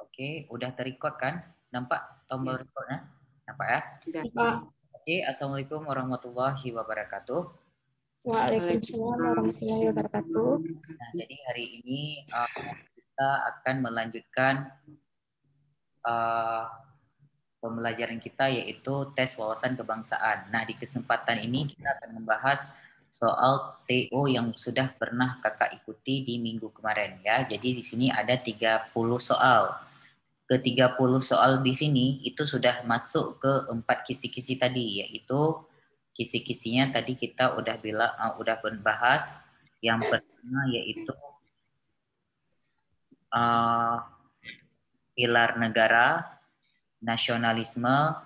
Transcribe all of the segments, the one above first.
Oke, udah terrecord kan? Nampak tombol recordnya? Nampak ya? Sudah. Pak. Oke, Assalamualaikum warahmatullahi wabarakatuh. Waalaikumsalam warahmatullahi wabarakatuh. Nah, jadi hari ini kita akan melanjutkan pembelajaran kita yaitu tes wawasan kebangsaan. Nah, di kesempatan ini kita akan membahas soal TO yang sudah pernah kakak ikuti di minggu kemarin ya. Jadi di sini ada 30 soal. Ke 30 soal di sini itu sudah masuk ke 4 kisi-kisi tadi, yaitu kisi-kisinya tadi kita udah bahas. Yang pertama yaitu pilar negara, nasionalisme,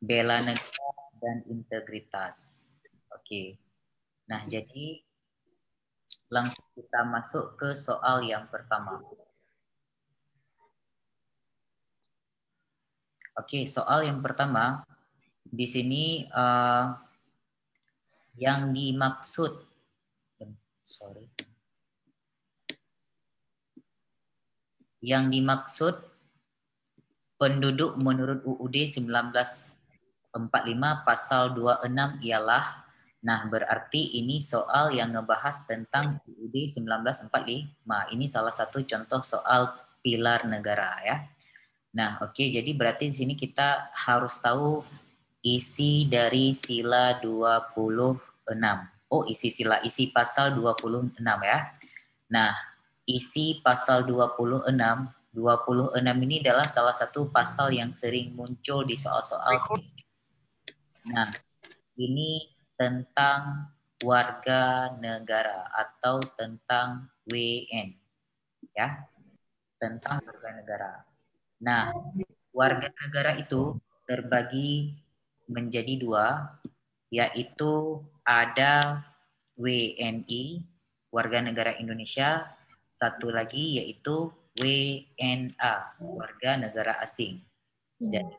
bela negara, dan integritas. Oke. Nah, jadi langsung kita masuk ke soal yang pertama. Oke, soal yang pertama di sini yang dimaksud, yang dimaksud penduduk menurut UUD 1945 pasal 26 ialah, nah berarti ini soal yang ngebahas tentang UUD 1945. Ini salah satu contoh soal pilar negara ya. Nah, oke, jadi berarti di sini kita harus tahu isi dari sila 26. Oh, isi pasal 26 ya. Nah, isi pasal 26 ini adalah salah satu pasal yang sering muncul di soal-soal. Nah, ini tentang warga negara atau tentang WN ya. Tentang warga negara. Nah, warga negara itu terbagi menjadi dua, yaitu ada WNI, warga negara Indonesia, satu lagi yaitu WNA, warga negara asing. Jadi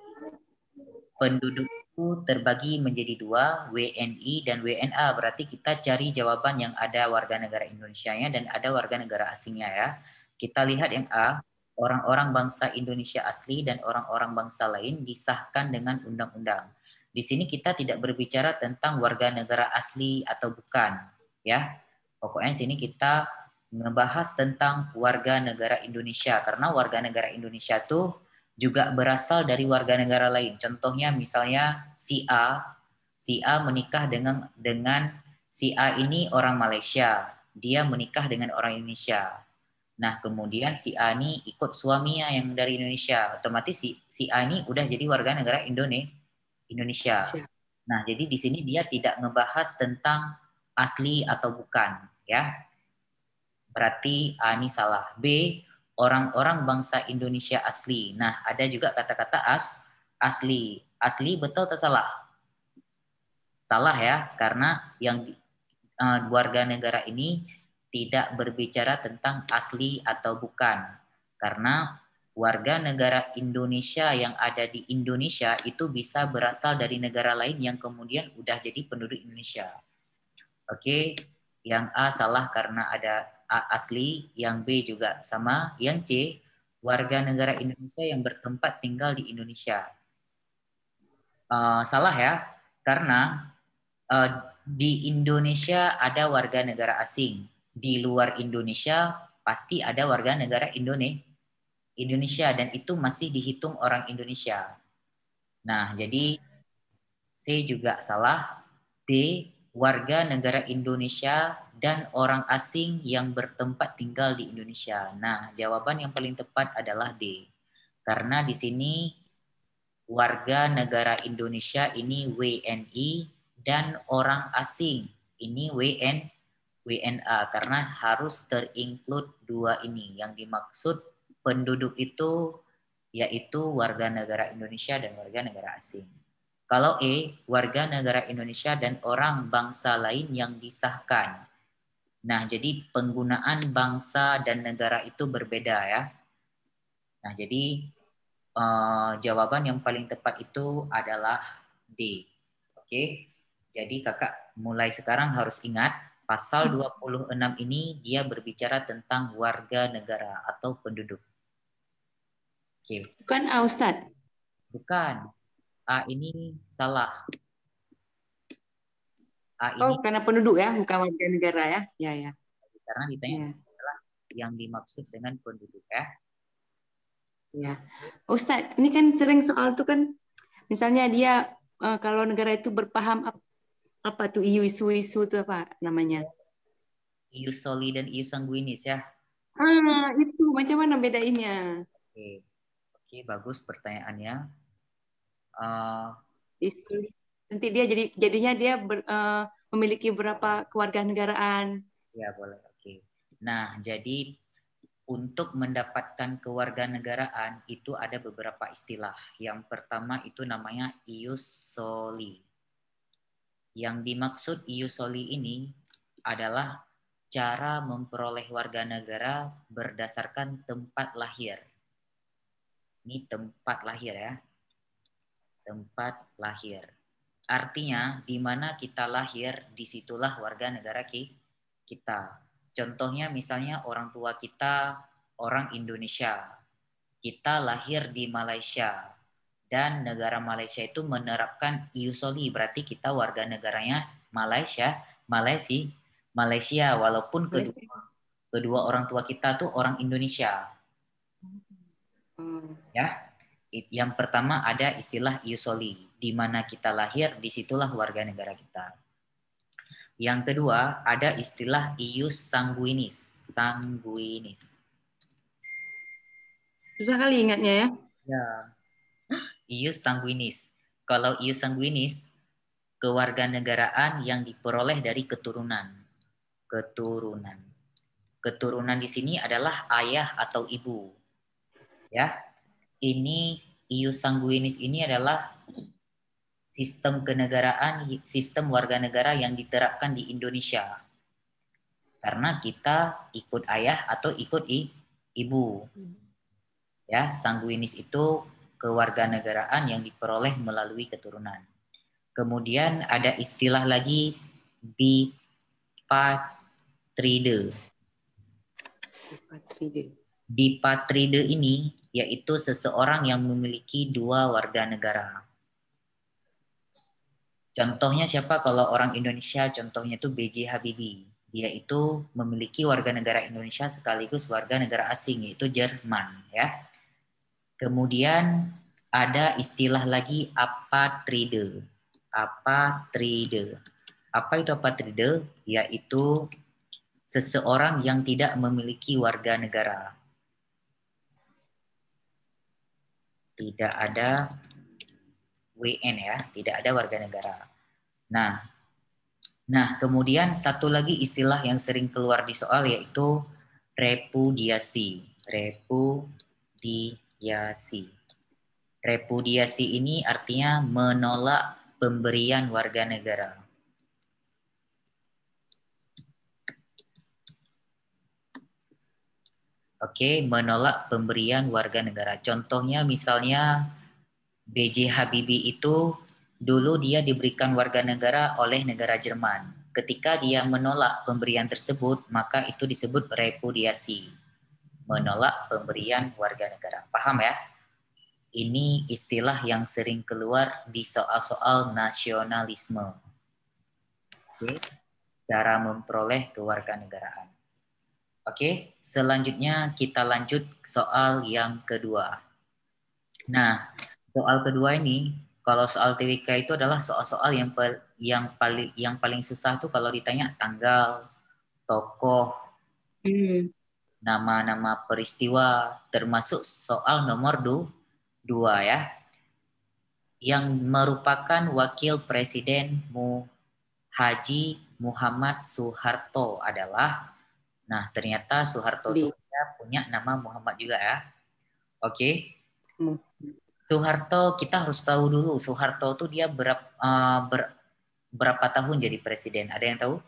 penduduk itu terbagi menjadi dua, WNI dan WNA. Berarti kita cari jawaban yang ada warga negara Indonesianya dan ada warga negara asingnya ya. Kita lihat yang A, orang-orang bangsa Indonesia asli dan orang-orang bangsa lain disahkan dengan undang-undang. Di sini kita tidak berbicara tentang warga negara asli atau bukan, ya. Pokoknya di sini kita ngebahas tentang warga negara Indonesia karena warga negara Indonesia tuh juga berasal dari warga negara lain. Contohnya misalnya si A menikah dengan si A ini orang Malaysia, dia menikah dengan orang Indonesia. Nah, kemudian si A ini ikut suaminya yang dari Indonesia. Otomatis si A ini udah jadi warga negara Indonesia. Nah, jadi di sini dia tidak ngebahas tentang asli atau bukan, ya. Berarti A ini salah. B, orang-orang bangsa Indonesia asli. Nah, ada juga kata-kata asli. Asli betul atau salah? Salah ya, karena yang warga negara ini tidak berbicara tentang asli atau bukan. Karena warga negara Indonesia yang ada di Indonesia itu bisa berasal dari negara lain yang kemudian udah jadi penduduk Indonesia. Oke, yang A salah karena ada A asli, yang B juga sama, yang C warga negara Indonesia yang bertempat tinggal di Indonesia. Salah ya, karena di Indonesia ada warga negara asing. Di luar Indonesia pasti ada warga negara Indonesia dan itu masih dihitung orang Indonesia. Nah, jadi C juga salah. D, warga negara Indonesia dan orang asing yang bertempat tinggal di Indonesia. Nah, jawaban yang paling tepat adalah D. Karena di sini warga negara Indonesia ini WNI dan orang asing ini WNA karena harus terinclude dua ini. Yang dimaksud penduduk itu yaitu warga negara Indonesia dan warga negara asing. Kalau E, warga negara Indonesia dan orang bangsa lain yang disahkan. Nah, jadi penggunaan bangsa dan negara itu berbeda ya. Nah, jadi jawaban yang paling tepat itu adalah D. Oke. Jadi kakak mulai sekarang harus ingat pasal 26 ini dia berbicara tentang warga negara atau penduduk. Oke, Bukan A, Ustadz. bukan. A ini salah. A ini Oh, karena penduduk ya, bukan warga negara ya. Ya, ya. karena ditanya Ya, adalah yang dimaksud dengan penduduk ya. ya. Ustadz, ini kan sering soal tuh kan, misalnya dia kalau negara itu berpaham apa tuh isu-isu itu apa namanya? Ius soli dan ius sanguinis ya. Itu macam mana bedainnya? Oke, oke, bagus pertanyaannya. Eh, Isu. Nanti dia jadinya dia memiliki berapa kewarganegaraan. ya boleh. Oke. Nah, jadi untuk mendapatkan kewarganegaraan itu ada beberapa istilah. Yang pertama itu namanya ius soli. Yang dimaksud ius soli ini adalah cara memperoleh warga negara berdasarkan tempat lahir. Ini tempat lahir ya. Tempat lahir. Artinya di mana kita lahir, disitulah warga negara kita. Contohnya misalnya orang tua kita orang Indonesia. Kita lahir di Malaysia. Dan negara Malaysia itu menerapkan ius soli, berarti kita warga negaranya Malaysia, walaupun kedua orang tua kita tuh orang Indonesia. Ya, yang pertama ada istilah ius soli, di mana kita lahir, disitulah warga negara kita. Yang kedua ada istilah ius sanguinis, Susah kali ingatnya ya. Ya, ius sanguinis. Kalau ius sanguinis, kewarganegaraan yang diperoleh dari keturunan. Keturunan di sini adalah ayah atau ibu. Ya, ini ius sanguinis ini adalah sistem kenegaraan, sistem warga negara yang diterapkan di Indonesia. Karena kita ikut ayah atau ikut ibu. Ya, sanguinis itu kewarganegaraan yang diperoleh melalui keturunan. Kemudian ada istilah lagi bipatride. Bipatride ini yaitu seseorang yang memiliki dua warga negara. Contohnya siapa kalau orang Indonesia? Contohnya itu B.J. Habibie. Dia itu memiliki warga negara Indonesia sekaligus warga negara asing yaitu Jerman ya. Kemudian ada istilah lagi apatride. Apatride. Apa itu apatride? Yaitu seseorang yang tidak memiliki warga negara. Tidak ada WN ya, tidak ada warga negara. Nah, kemudian satu lagi istilah yang sering keluar di soal yaitu repudiasi. Repudiasi. Repudiasi ini artinya menolak pemberian warga negara. Oke, menolak pemberian warga negara. Contohnya misalnya B.J. Habibie itu dulu dia diberikan warga negara oleh negara Jerman. Ketika dia menolak pemberian tersebut, maka itu disebut repudiasi. Menolak pemberian warga negara. Paham ya? Ini istilah yang sering keluar di soal-soal nasionalisme. Oke, cara memperoleh kewarganegaraan. Oke, selanjutnya kita lanjut soal yang kedua. Nah, soal kedua ini, kalau soal TWK itu adalah soal-soal yang paling susah tuh kalau ditanya tanggal, tokoh, nama-nama peristiwa, termasuk soal nomor 2 ya, yang merupakan wakil presiden Haji Muhammad Soeharto adalah, nah ternyata Soeharto itu punya nama Muhammad juga ya. Oke. Soeharto kita harus tahu dulu Soeharto itu dia berapa tahun jadi presiden? Ada yang tahu?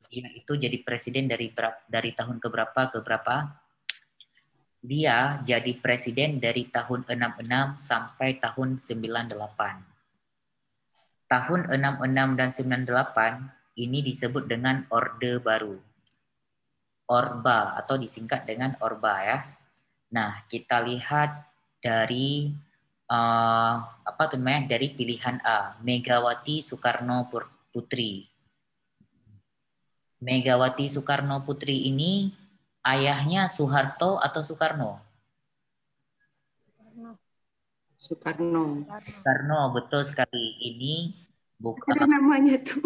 Dia itu jadi presiden dari tahun keberapa ke berapa? Dia jadi presiden dari tahun 66 sampai tahun 98. Tahun 66 dan 98 ini disebut dengan Orde Baru. Orba atau disingkat dengan Orba ya. Nah, kita lihat dari apa tuh namanya, dari pilihan A, Megawati Soekarno Putri. Megawati Soekarno Putri ini ayahnya Soeharto atau Soekarno? Soekarno. Soekarno, betul sekali. Ini Ada namanya tuh.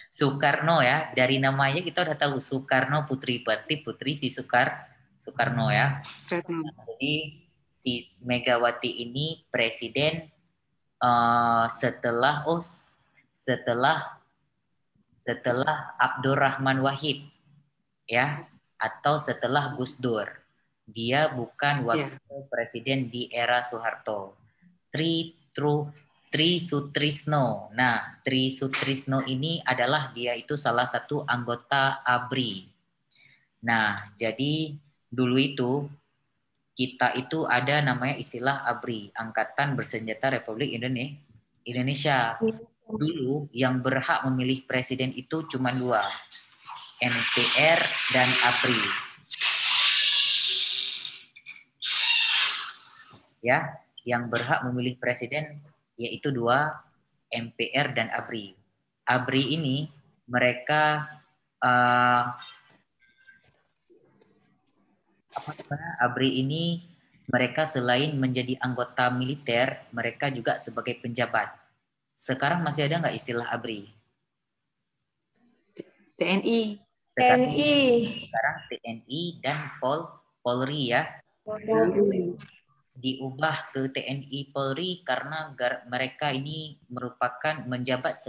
Soekarno ya. Dari namanya kita udah tahu Soekarno Putri, berarti putri si Soekarno ya. Soekarno. Jadi si Megawati ini presiden setelah Abdurrahman Wahid ya, atau setelah Gus Dur. Dia bukan wakil presiden di era Soeharto. Tri Sutrisno. Nah, Tri Sutrisno ini adalah dia itu salah satu anggota ABRI. Nah, jadi dulu itu kita itu ada namanya istilah ABRI, Angkatan Bersenjata Republik Indonesia. Dulu yang berhak memilih presiden itu cuma dua, MPR dan ABRI. Ya, yang berhak memilih presiden yaitu dua, MPR dan ABRI. ABRI ini mereka ABRI ini mereka selain menjadi anggota militer, mereka juga sebagai penjabat. Sekarang masih ada nggak istilah ABRI? TNI. Sekarang TNI dan Polri ya. Diubah ke TNI Polri karena mereka ini merupakan menjabat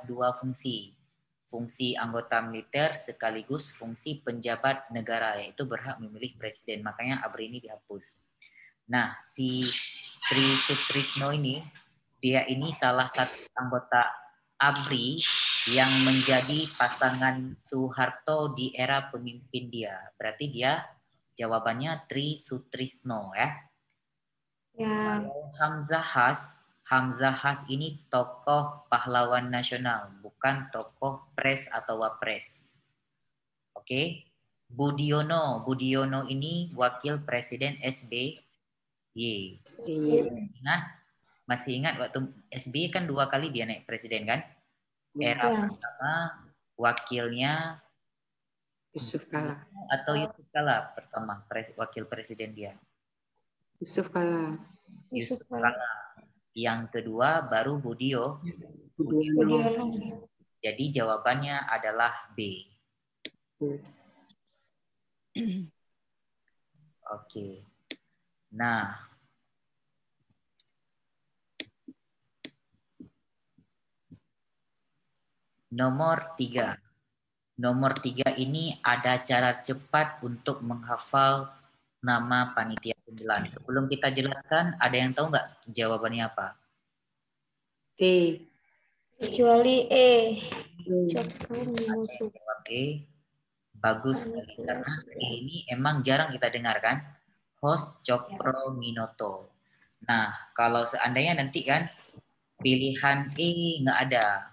dua fungsi. Fungsi anggota militer sekaligus fungsi penjabat negara, yaitu berhak memilih presiden. Makanya ABRI ini dihapus. Nah, si Tri Sutrisno ini, dia ini salah satu anggota ABRI yang menjadi pasangan Soeharto di era pemimpin dia. Berarti dia jawabannya Tri Sutrisno ya. Kalau Hamzah Has ini tokoh pahlawan nasional, bukan tokoh pres atau wapres. Oke. Budiono ini wakil presiden SBY. Masih ingat waktu SBY kan 2 kali dia naik presiden kan? Era pertama wakilnya Yusuf Kala. Atau Yusuf Kala pertama wakil presiden dia. Yusuf Kala. Yang kedua baru Budiono. Jadi jawabannya adalah B. Oke. Nah, nomor 3. Nomor 3 ini ada cara cepat untuk menghafal nama panitia 9. Sebelum kita jelaskan, ada yang tahu nggak jawabannya apa? E. Kecuali E. Jawab E. Bagus sekali, karena E ini emang jarang kita dengarkan. Host Cokro Minoto. Nah, kalau seandainya nanti kan pilihan E nggak ada.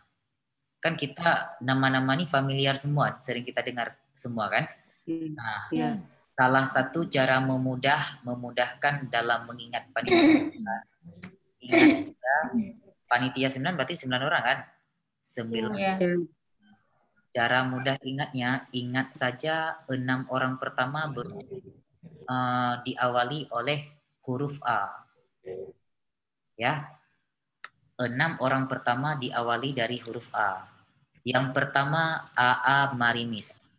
Kan kita nama-nama ini familiar semua, sering kita dengar semua kan? Nah, salah satu cara memudahkan dalam mengingat panitia. Panitia 9 berarti 9 orang kan? 9. Cara mudah ingatnya, ingat saja 6 orang pertama diawali oleh huruf A. Ya. 6 orang pertama diawali dari huruf A. Yang pertama AA Marimis.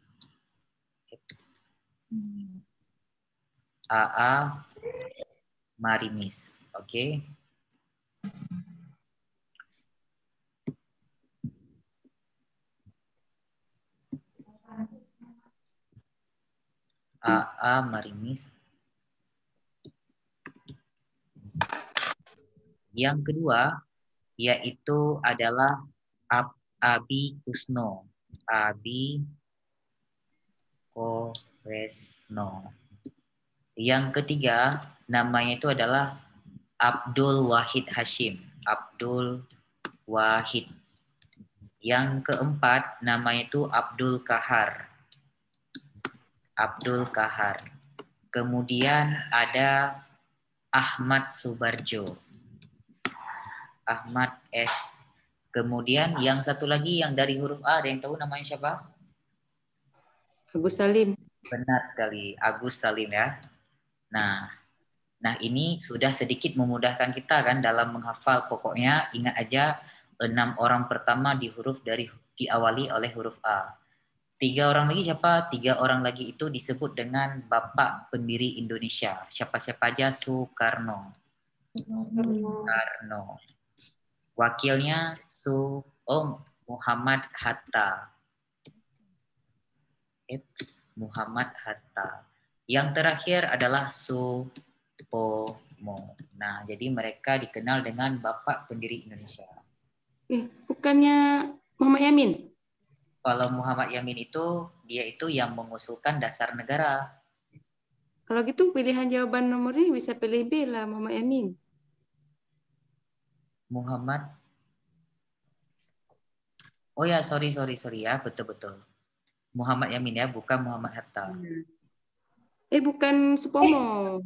AA Marimis. Oke. AA Marimis. Yang kedua yaitu adalah Abi Kusno. Abi Koresno. Yang ketiga namanya itu adalah Abdul Wahid Hashim. Abdul Wahid. Yang keempat namanya itu Abdul Kahar. Abdul Kahar. Kemudian ada Ahmad Subarjo. Ahmad S. Kemudian yang satu lagi yang dari huruf A, ada yang tahu namanya siapa? Agus Salim. Benar sekali, Agus Salim ya. Nah ini sudah sedikit memudahkan kita kan dalam menghafal. Pokoknya ingat aja 6 orang pertama diawali oleh huruf A. 3 orang lagi siapa? 3 orang lagi itu disebut dengan Bapak Pendiri Indonesia. Siapa-siapa aja? Soekarno. Wakilnya Muhammad Hatta. Muhammad Hatta. Yang terakhir adalah Supomo. Nah, jadi mereka dikenal dengan Bapak Pendiri Indonesia. Bukannya Muhammad Yamin? Kalau Muhammad Yamin itu, dia itu yang mengusulkan dasar negara. Kalau gitu pilihan jawaban nomor ini bisa pilih B lah, Muhammad Yamin. Muhammad. Oh ya, sorry ya, betul. Muhammad Yamin ya, bukan Muhammad Hatta. Bukan Supomo.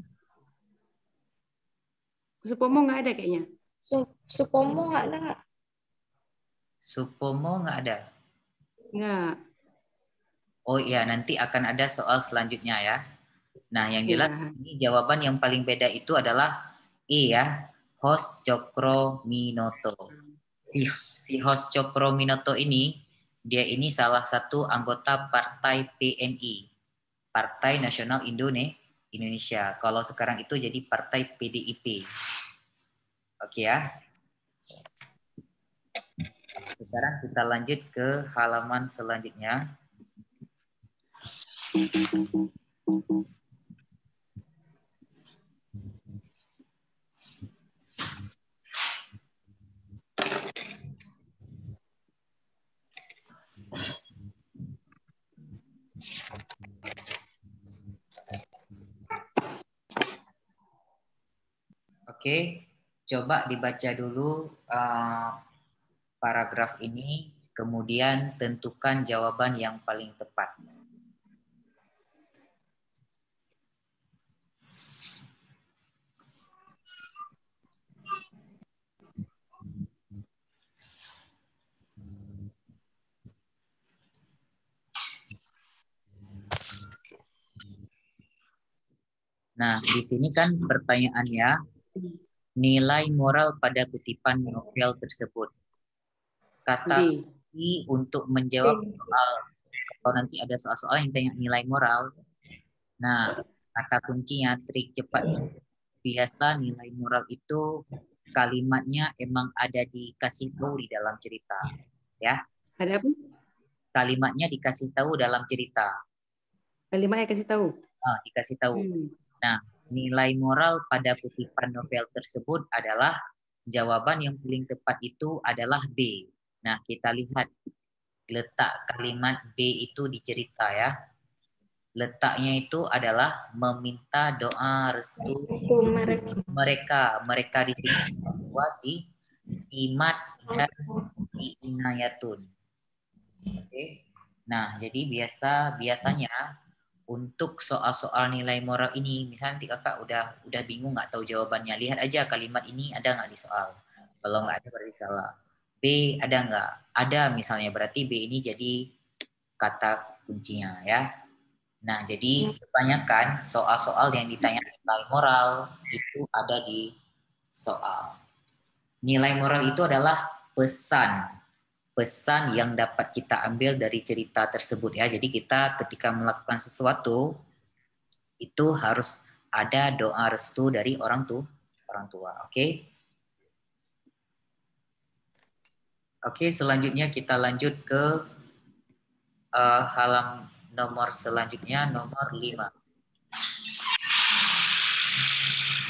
Supomo nggak ada kayaknya. Supomo nggak ada nggak? Supomo nggak ada. Nggak. Oh iya, nanti akan ada soal selanjutnya ya. Nah, yang jelas ini jawaban yang paling beda itu adalah E ya, Hos Cokro-Minoto. Si Hos Cokro-Minoto ini, dia ini salah satu anggota Partai PNI, Partai Nasional Indonesia. Kalau sekarang itu jadi Partai PDIP. Oke ya. Sekarang kita lanjut ke halaman selanjutnya. Oke, coba dibaca dulu paragraf ini, kemudian tentukan jawaban yang paling tepat. Nah, di sini kan pertanyaannya, nilai moral pada kutipan novel tersebut. Kata kunci untuk menjawab soal, kalau nanti ada soal-soal yang tanya nilai moral, nah kata kuncinya trik cepat. Biasa nilai moral itu kalimatnya emang ada dikasih tahu di dalam cerita, ya. Ada apa? Kalimatnya dikasih tahu dalam cerita. Kalimatnya kasih tahu. Dikasih tahu. Nah, nilai moral pada kutipan novel tersebut adalah jawaban yang paling tepat itu adalah B. Nah, kita lihat letak kalimat B itu di cerita ya. Letaknya itu adalah meminta doa restu mereka. Mereka di sini Simat dan Inayatun. Oke. Nah, jadi biasanya untuk soal-soal nilai moral ini, misalnya nanti kakak udah bingung nggak tahu jawabannya, lihat aja kalimat ini ada nggak di soal. Kalau nggak ada berarti salah. B ada nggak? Ada misalnya, berarti B ini jadi kata kuncinya ya. Nah, jadi kebanyakan soal-soal yang ditanya nilai moral itu ada di soal. Nilai moral itu adalah pesan yang dapat kita ambil dari cerita tersebut ya. Jadi kita ketika melakukan sesuatu itu harus ada doa restu dari orang tua. Oke? Oke, selanjutnya kita lanjut ke halaman nomor selanjutnya, nomor 5.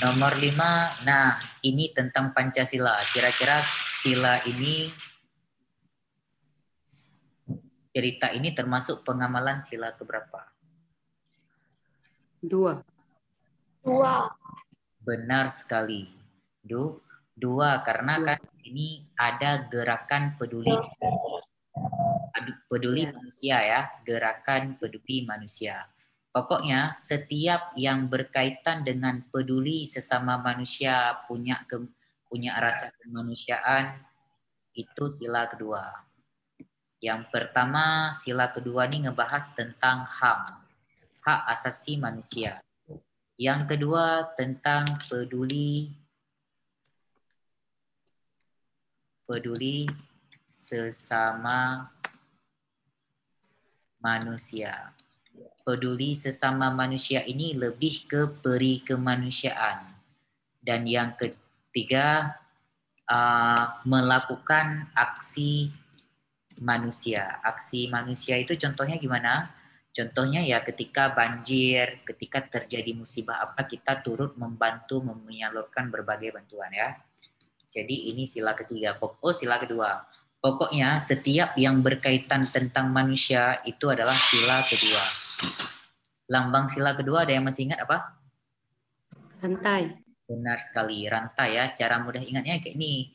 Nomor 5, nah ini tentang Pancasila. Kira-kira sila ini, cerita ini termasuk pengamalan sila keberapa? 2. Benar sekali. 2 karena kan di sini ada gerakan peduli manusia ya, gerakan peduli manusia. Pokoknya setiap yang berkaitan dengan peduli sesama manusia, punya rasa kemanusiaan, itu sila kedua. Yang pertama, sila kedua ini ngebahas tentang HAM, hak asasi manusia. Yang kedua tentang peduli sesama manusia. Peduli sesama manusia ini lebih ke peri kemanusiaan. Dan yang ketiga, melakukan aksi manusia. Aksi manusia itu contohnya gimana? Contohnya ya ketika banjir, ketika terjadi musibah apa, kita turut membantu menyalurkan berbagai bantuan ya. Jadi ini sila ketiga. Sila kedua. Pokoknya setiap yang berkaitan tentang manusia itu adalah sila kedua. Lambang sila kedua ada yang masih ingat apa? Rantai. Benar sekali, rantai ya. Cara mudah ingatnya kayak ini.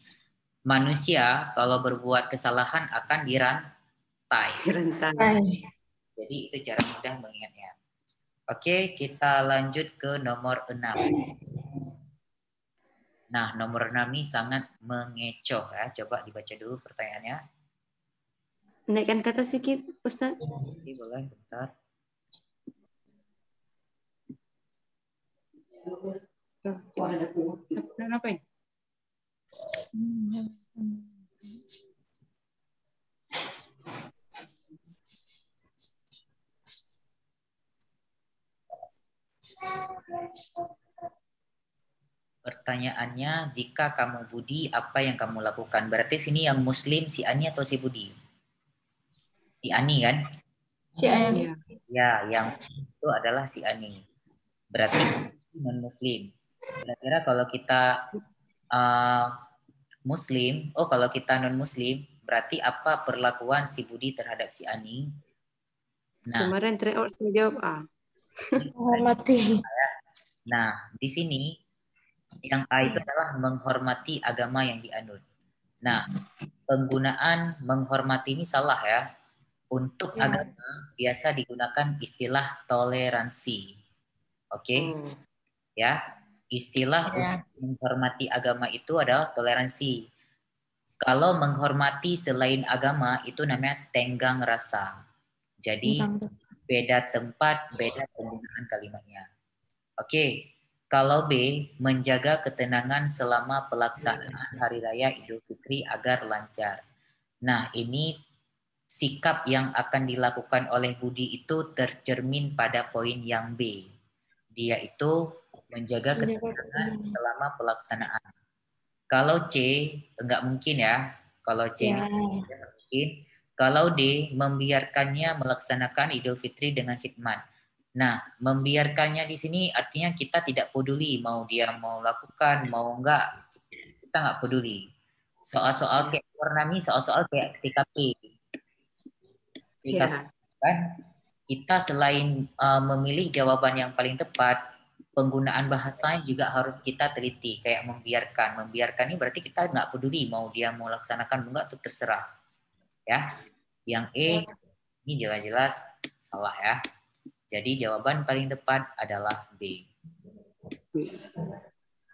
Manusia kalau berbuat kesalahan akan dirantai. Rantai. Jadi itu cara mudah mengingatnya. Oke, kita lanjut ke nomor 6. Nah, nomor 6 ini sangat mengecoh ya. Coba dibaca dulu pertanyaannya. Naikkan kata sedikit, Ustaz. Oke, boleh, bentar. Kenapa ya? Pertanyaannya, jika kamu Budi, apa yang kamu lakukan? Berarti sini yang Muslim si Ani atau si Budi? Si Ani kan? Si Ani. Ya, yang itu adalah si Ani. Berarti non-Muslim. Kira-kira kalau kita Muslim, kalau kita non-Muslim, berarti apa perlakuan si Budi terhadap si Ani? Nah, Kemarin tryout saya jawab A. Menghormati. Nah, di sini yang A itu adalah menghormati agama yang dianut. Nah, penggunaan menghormati ini salah ya. Untuk agama biasa digunakan istilah toleransi. Oke? Ya. Istilah untuk menghormati agama itu adalah toleransi. Kalau menghormati selain agama itu namanya tenggang rasa. Jadi beda tempat, beda penggunaan kalimatnya. Oke, kalau B, menjaga ketenangan selama pelaksanaan Hari Raya Idul Fitri agar lancar. Nah, ini sikap yang akan dilakukan oleh Budi itu tercermin pada poin yang B. Dia itu menjaga ketenangan selama pelaksanaan. Kalau C, enggak mungkin ya. Kalau C ini enggak mungkin. Kalau D, membiarkannya melaksanakan Idul Fitri dengan khidmat. Nah, membiarkannya di sini artinya kita tidak peduli mau dia mau lakukan, mau enggak, kita enggak peduli. Soal-soal kayak Purnami, soal-soal kayak TKP. Kan kita selain memilih jawaban yang paling tepat, penggunaan bahasanya juga harus kita teliti. Kayak membiarkan ini berarti kita nggak peduli mau dia mau laksanakan enggak, itu terserah. Ya, yang E ini jelas-jelas salah ya. Jadi jawaban paling tepat adalah B.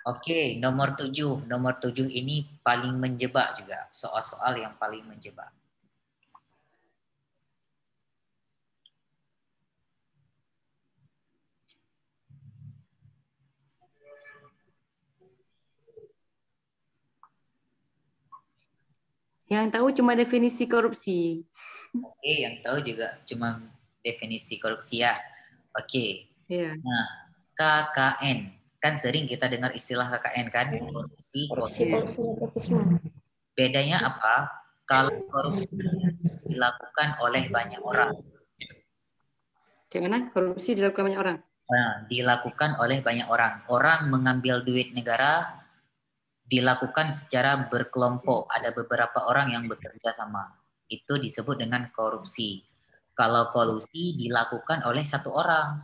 Oke, nomor 7. Nomor 7 ini paling menjebak juga. Soal-soal yang paling menjebak. Yang tahu cuma definisi korupsi. Oke, yang tahu juga cuma definisi korupsi ya. Oke. Nah, KKN. Kan sering kita dengar istilah KKN kan? Korupsi, nepotisme. Bedanya apa? Kalau korupsi dilakukan oleh banyak orang. Gimana? Korupsi dilakukan banyak orang? Nah, dilakukan oleh banyak orang. Orang mengambil duit negara dilakukan secara berkelompok. Ada beberapa orang yang bekerja sama. Itu disebut dengan korupsi. Kalau kolusi dilakukan oleh satu orang.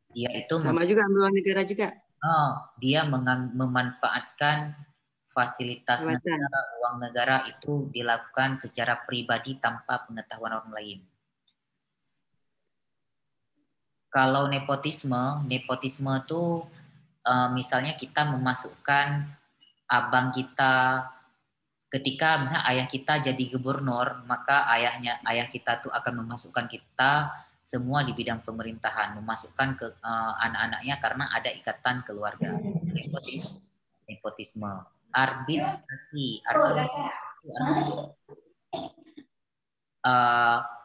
Dia itu sama juga ambil uang negara juga. Dia memanfaatkan fasilitas negara, uang negara itu dilakukan secara pribadi tanpa pengetahuan orang lain. Kalau nepotisme tuh misalnya kita memasukkan abang kita, ketika misalnya ayah kita jadi gubernur, maka ayah kita tuh akan memasukkan kita semua di bidang pemerintahan, memasukkan ke anak-anaknya karena ada ikatan keluarga. Nepotisme. Arbitrasi,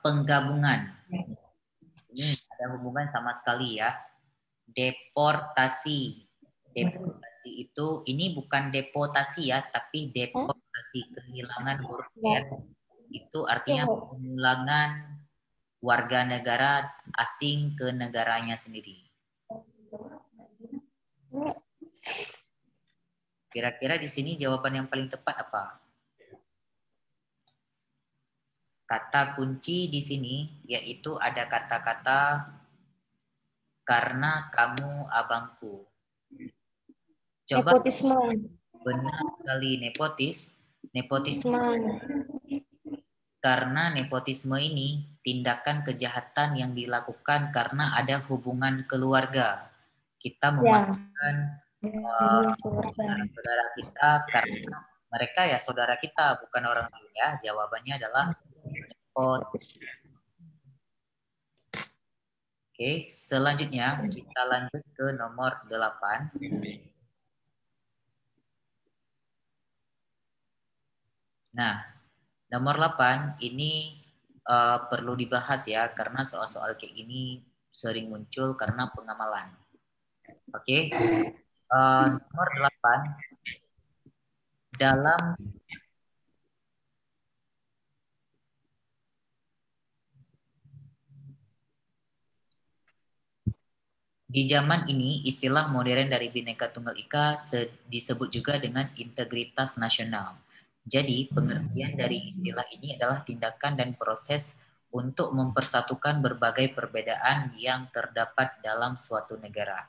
penggabungan. Ini ada hubungan sama sekali ya. Deportasi. Deportasi itu, ini bukan deportasi ya, tapi deportasi, kehilangan huruf R. Itu artinya pemulangan warga negara asing ke negaranya sendiri. Kira-kira di sini jawaban yang paling tepat apa? Kata kunci di sini yaitu ada kata-kata karena kamu abangku. Coba Nepotisme. benar sekali nepotisme. Karena nepotisme ini tindakan kejahatan yang dilakukan karena ada hubungan keluarga. Kita memasukkan saudara kita karena mereka ya saudara kita, bukan orang lain ya. Jawabannya adalah nepotisme. Oke, selanjutnya kita lanjut ke nomor 8. Nah, nomor 8 ini perlu dibahas ya, karena soal-soal kayak gini sering muncul karena pengamalan. Oke, nomor 8 dalam di zaman ini istilah modern dari Bhinneka Tunggal Ika disebut juga dengan integritas nasional. Jadi pengertian dari istilah ini adalah tindakan dan proses untuk mempersatukan berbagai perbedaan yang terdapat dalam suatu negara.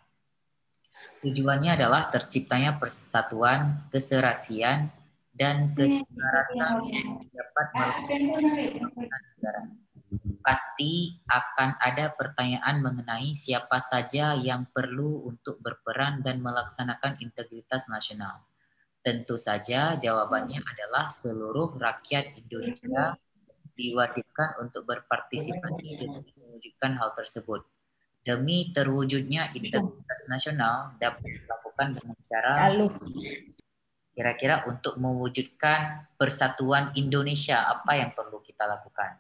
Tujuannya adalah terciptanya persatuan, keserasian, dan keselarasan yang dapat melakukan negara. Pasti akan ada pertanyaan mengenai siapa saja yang perlu untuk berperan dan melaksanakan integritas nasional. Tentu saja jawabannya adalah seluruh rakyat Indonesia diwajibkan untuk berpartisipasi demi mewujudkan hal tersebut. Demi terwujudnya integritas nasional dapat dilakukan dengan cara kira-kira untuk mewujudkan persatuan Indonesia, apa yang perlu kita lakukan?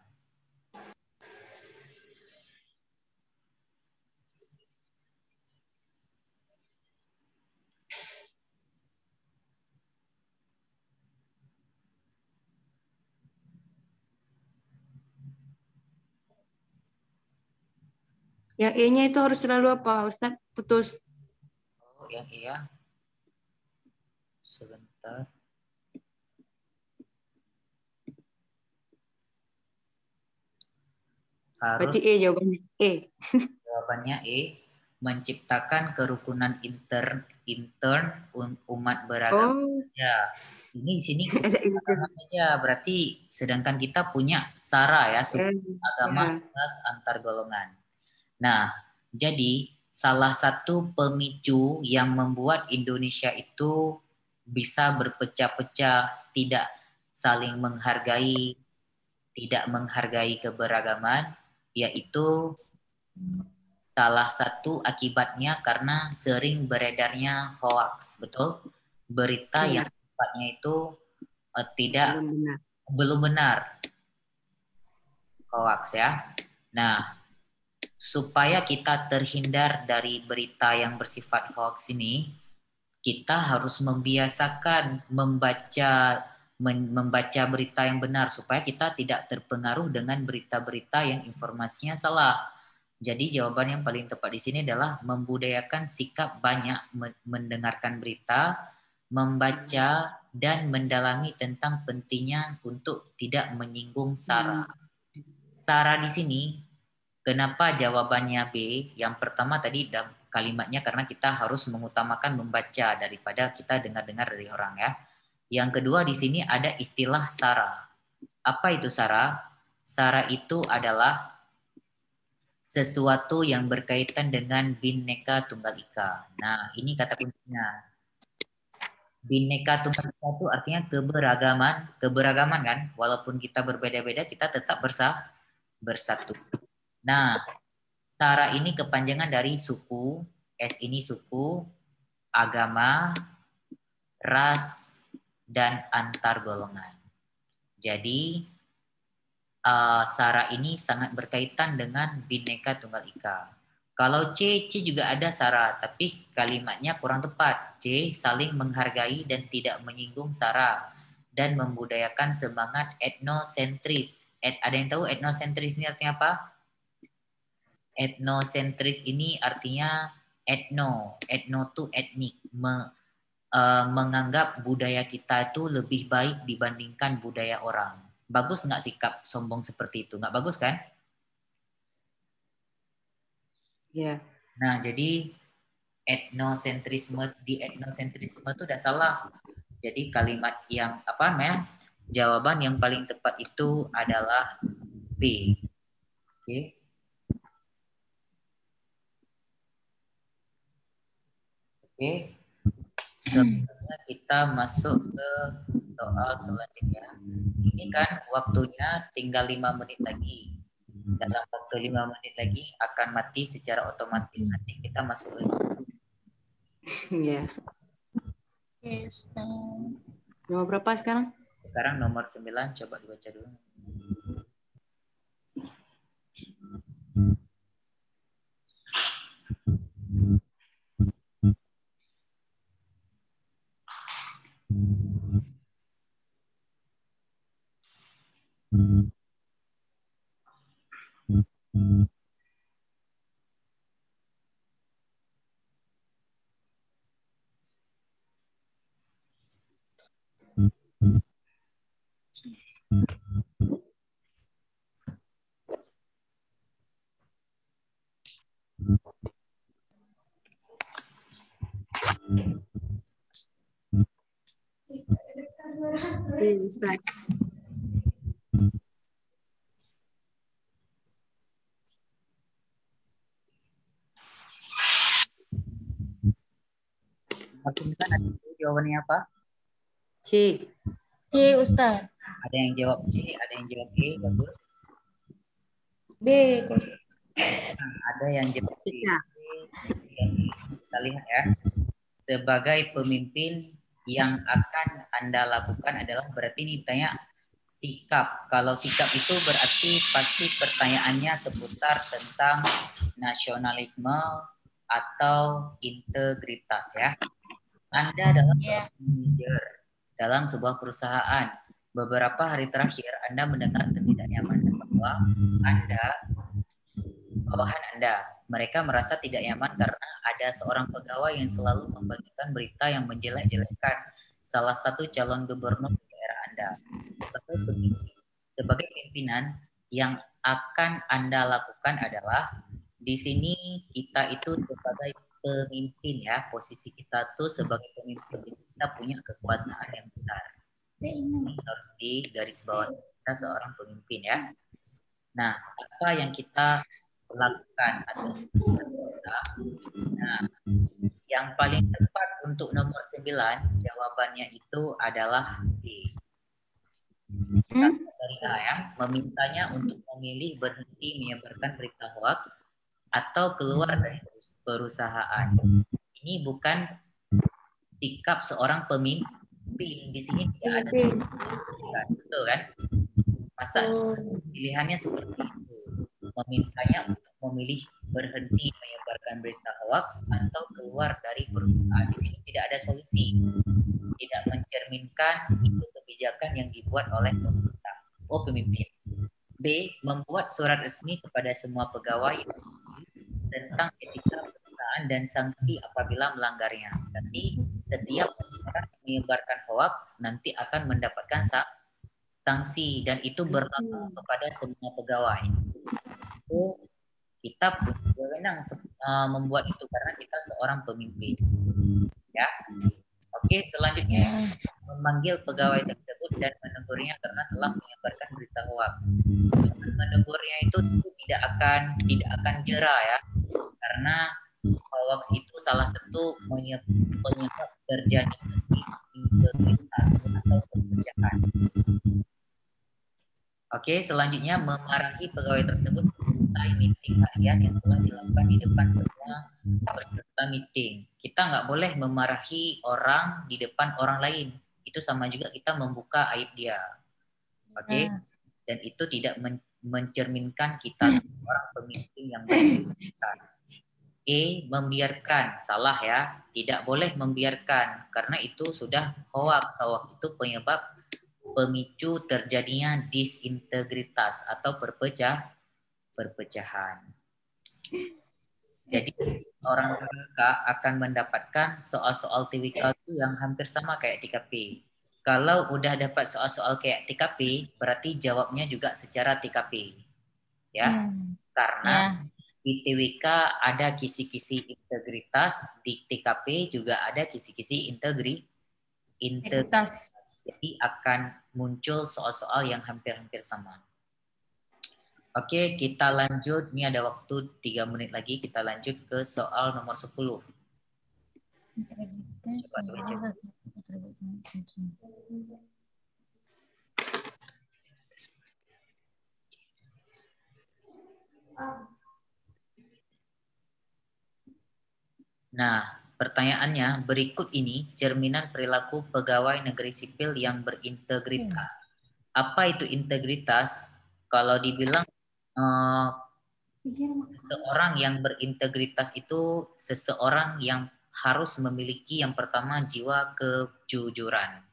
Yang E-nya itu harus selalu apa, Ustaz? Putus. Oh, yang iya. Sebentar. Berarti E jawabannya. E. Jawabannya E. Menciptakan kerukunan intern umat beragama. Oh. Ya, ini di sini Ada agama saja. Berarti sedangkan kita punya SARA ya, suku agama ras antar golongan. Nah, jadi salah satu pemicu yang membuat Indonesia itu bisa berpecah-pecah, tidak saling menghargai, tidak menghargai keberagaman, yaitu salah satu akibatnya karena sering beredarnya hoax, betul? Berita yang sifatnya itu belum benar. Hoax ya. Nah, supaya kita terhindar dari berita yang bersifat hoax ini, kita harus membiasakan membaca berita yang benar supaya kita tidak terpengaruh dengan berita-berita yang informasinya salah. Jadi jawaban yang paling tepat di sini adalah membudayakan sikap banyak mendengarkan berita, membaca dan mendalami tentang pentingnya untuk tidak menyinggung SARA. SARA di sini kenapa jawabannya B? Yang pertama tadi kalimatnya karena kita harus mengutamakan membaca daripada kita dengar-dengar dari orang ya. Yang kedua di sini ada istilah SARA. Apa itu SARA? SARA itu adalah sesuatu yang berkaitan dengan Bhinneka Tunggal Ika. Nah, ini kata kuncinya. Bhinneka Tunggal Ika itu artinya keberagaman kan? Walaupun kita berbeda-beda, kita tetap bersatu. Nah, Tara ini kepanjangan dari suku, S ini suku, agama, ras, dan antar golongan. Jadi, Sara ini sangat berkaitan dengan Bhinneka Tunggal Ika. Kalau C juga ada Sara, tapi kalimatnya kurang tepat. C saling menghargai dan tidak menyinggung Sara dan membudayakan semangat etnosentris. Ada yang tahu etnosentris ini artinya apa? Etnosentris ini artinya etno itu etnik, menganggap budaya kita itu lebih baik dibandingkan budaya orang. Bagus nggak sikap sombong seperti itu? Nggak bagus kan? Ya. Nah, jadi etnosentrisme itu udah salah. Jadi kalimat yang apa namanya? Jawaban yang paling tepat itu adalah B. Oke. Oke. Selanjutnya kita masuk ke soal selanjutnya. Ini kan waktunya tinggal 5 menit lagi. Dalam waktu 5 menit lagi akan mati secara otomatis. Nanti kita masuk lagi. Ya. Yes. Nomor berapa sekarang? Sekarang nomor 9, coba dibaca dulu. Ustaz. Jawabannya apa? C. C, Ustaz. Ada yang jawab C, ada yang jawab E, bagus. B. Nah, ada yang jawab C. Bisa. Kita lihat ya. Sebagai pemimpin yang akan Anda lakukan adalah berarti ini tanya sikap. Kalau sikap itu berarti pasti pertanyaannya seputar tentang nasionalisme atau integritas ya. Anda adalah manajer dalam sebuah perusahaan. Beberapa hari terakhir Anda mendengar ketidaknyamanan bahwa bawahan Anda. Mereka merasa tidak nyaman karena ada seorang pegawai yang selalu membagikan berita yang menjelek-jelekan salah satu calon gubernur di daerah Anda. Sebagai pimpinan, yang akan Anda lakukan adalah di sini kita itu sebagai pemimpin ya, posisi kita tuh sebagai pemimpin kita punya kekuasaan yang besar. Ini harus digarisbawahi, kita seorang pemimpin ya. Nah, apa yang kita lakukan atau nah, yang paling tepat untuk nomor 9 jawabannya itu adalah D. Dari A ya, memintanya untuk memilih berhenti menyebarkan berita hoax atau keluar dari perusahaan. Ini bukan sikap seorang pemimpin. Di sini tidak ada betul kan? Masa pilihannya seperti itu. Memintanya untuk memilih berhenti menyebarkan berita hoax atau keluar dari perusahaan. Di sini tidak ada solusi. Tidak mencerminkan itu kebijakan yang dibuat oleh pemerintah. Pemimpin. B. Membuat surat resmi kepada semua pegawai tentang etika perusahaan dan sanksi apabila melanggarnya. Tapi setiap orang yang menyebarkan hoax nanti akan mendapatkan sanksi dan itu berlaku kepada semua pegawai. Itu kita punya wewenang membuat itu karena kita seorang pemimpin. Ya. Oke, selanjutnya memanggil pegawai tersebut dan menegurnya karena telah menyebarkan berita hoax. menegurnya itu tidak akan jera ya, karena hoax itu salah satu penyebab terjadinya disintegritas atau perpecahan. Oke, selanjutnya memarahi pegawai tersebut usai meeting harian yang telah dilakukan di depan semua peserta meeting. Kita nggak boleh memarahi orang di depan orang lain. Itu sama juga kita membuka aib dia. Oke, dan itu tidak mencerminkan kita orang pemimpin yang berintegritas. Membiarkan, salah ya, tidak boleh membiarkan karena itu sudah hoax. Hoax itu penyebab pemicu terjadinya disintegritas atau perpecahan. Jadi orang TWK akan mendapatkan soal-soal TWK itu yang hampir sama kayak TKP. Kalau udah dapat soal-soal kayak TKP, berarti jawabnya juga secara TKP. Ya. Karena di TWK ada kisi-kisi integritas, di TKP juga ada kisi-kisi integritas. Jadi akan muncul soal-soal yang hampir-hampir sama. Oke, kita lanjut. Ini ada waktu 3 menit lagi. Kita lanjut ke soal nomor 10. Nah, pertanyaannya berikut ini cerminan perilaku pegawai negeri sipil yang berintegritas. Apa itu integritas? Kalau dibilang seseorang yang berintegritas itu seseorang yang harus memiliki yang pertama jiwa kejujuran.